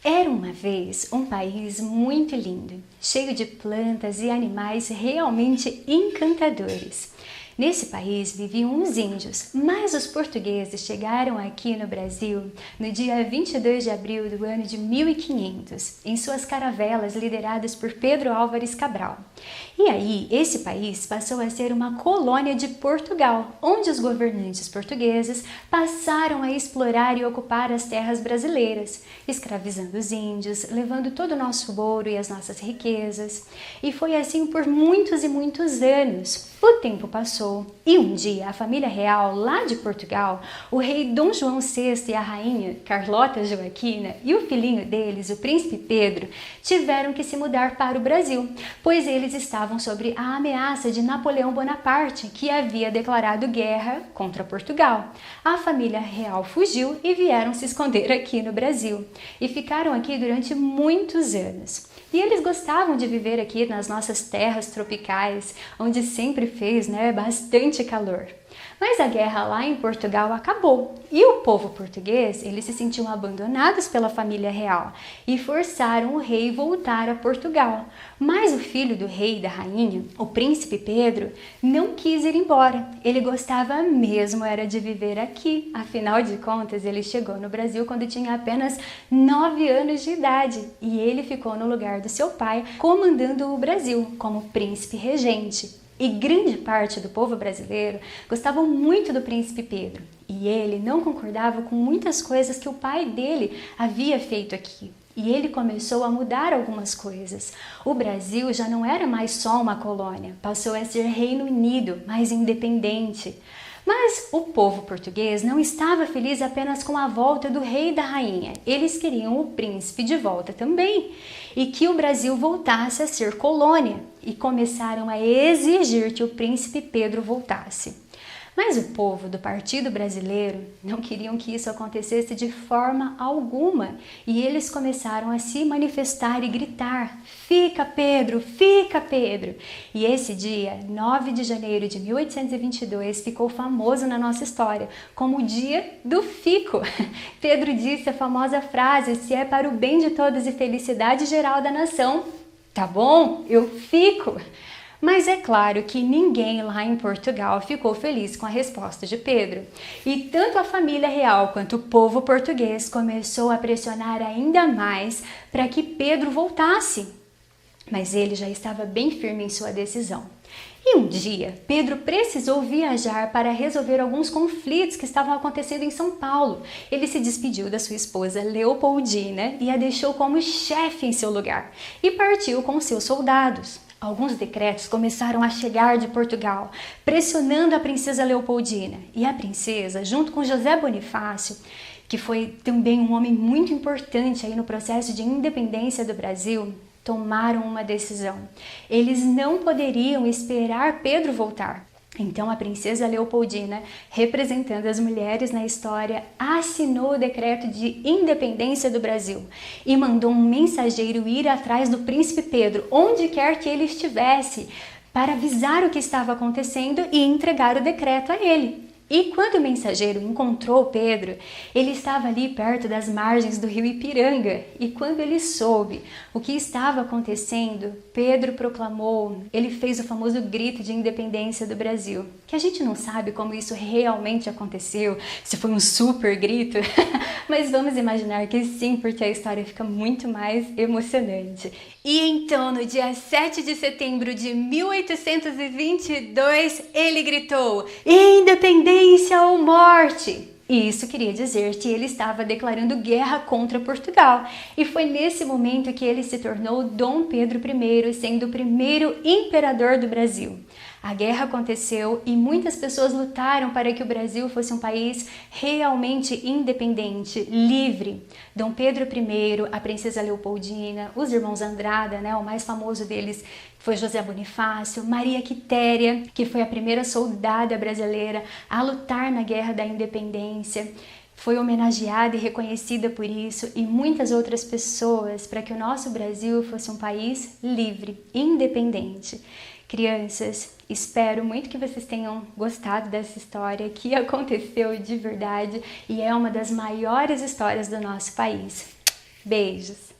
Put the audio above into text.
Era uma vez um país muito lindo, cheio de plantas e animais realmente encantadores. Nesse país viviam os índios, mas os portugueses chegaram aqui no Brasil no dia 22 de abril do ano de 1500, em suas caravelas lideradas por Pedro Álvares Cabral. E aí, esse país passou a ser uma colônia de Portugal, onde os governantes portugueses passaram a explorar e ocupar as terras brasileiras, escravizando os índios, levando todo o nosso ouro e as nossas riquezas. E foi assim por muitos e muitos anos. O tempo passou e um dia a família real lá de Portugal, o rei Dom João VI e a rainha Carlota Joaquina e o filhinho deles, o príncipe Pedro, tiveram que se mudar para o Brasil, pois eles estavam sob a ameaça de Napoleão Bonaparte, que havia declarado guerra contra Portugal. A família real fugiu e vieram se esconder aqui no Brasil e ficaram aqui durante muitos anos. E eles gostavam de viver aqui nas nossas terras tropicais, onde sempre fez bastante calor. Mas a guerra lá em Portugal acabou e o povo português eles se sentiam abandonados pela família real e forçaram o rei voltar a Portugal. Mas o filho do rei e da rainha, o príncipe Pedro, não quis ir embora. Ele gostava mesmo era de viver aqui. Afinal de contas, ele chegou no Brasil quando tinha apenas 9 anos de idade e ele ficou no lugar do seu pai, comandando o Brasil como príncipe regente. E grande parte do povo brasileiro gostava muito do príncipe Pedro e ele não concordava com muitas coisas que o pai dele havia feito aqui. E ele começou a mudar algumas coisas. O Brasil já não era mais só uma colônia, passou a ser Reino Unido, mais independente. Mas o povo português não estava feliz apenas com a volta do rei e da rainha. Eles queriam o príncipe de volta também e que o Brasil voltasse a ser colônia e começaram a exigir que o príncipe Pedro voltasse. Mas o povo do Partido Brasileiro não queriam que isso acontecesse de forma alguma e eles começaram a se manifestar e gritar: "Fica, Pedro! Fica, Pedro!" E esse dia, 9 de janeiro de 1822, ficou famoso na nossa história como o dia do fico. Pedro disse a famosa frase: "Se é para o bem de todos e felicidade geral da nação, tá bom, eu fico." Mas é claro que ninguém lá em Portugal ficou feliz com a resposta de Pedro. E tanto a família real quanto o povo português começou a pressionar ainda mais para que Pedro voltasse. Mas ele já estava bem firme em sua decisão. E um dia, Pedro precisou viajar para resolver alguns conflitos que estavam acontecendo em São Paulo. Ele se despediu da sua esposa Leopoldina e a deixou como chefe em seu lugar e partiu com seus soldados. Alguns decretos começaram a chegar de Portugal, pressionando a princesa Leopoldina. E a princesa, junto com José Bonifácio, que foi também um homem muito importante aí no processo de independência do Brasil, tomaram uma decisão. Eles não poderiam esperar Pedro voltar. Então a princesa Leopoldina, representando as mulheres na história, assinou o decreto de independência do Brasil e mandou um mensageiro ir atrás do príncipe Pedro, onde quer que ele estivesse, para avisar o que estava acontecendo e entregar o decreto a ele. E quando o mensageiro encontrou Pedro, ele estava ali perto das margens do rio Ipiranga. E quando ele soube o que estava acontecendo, Pedro proclamou, ele fez o famoso grito de independência do Brasil. Que a gente não sabe como isso realmente aconteceu, se foi um super grito, mas vamos imaginar que sim, porque a história fica muito mais emocionante. E então, no dia 7 de setembro de 1822, ele gritou: "Independência ou morte!" E isso queria dizer que ele estava declarando guerra contra Portugal. E foi nesse momento que ele se tornou Dom Pedro I, sendo o primeiro imperador do Brasil. A guerra aconteceu e muitas pessoas lutaram para que o Brasil fosse um país realmente independente, livre. Dom Pedro I, a princesa Leopoldina, os irmãos Andrada, o mais famoso deles foi José Bonifácio, Maria Quitéria, que foi a primeira soldada brasileira a lutar na Guerra da Independência. Foi homenageada e reconhecida por isso e muitas outras pessoas para que o nosso Brasil fosse um país livre, independente. Crianças, espero muito que vocês tenham gostado dessa história que aconteceu de verdade e é uma das maiores histórias do nosso país. Beijos!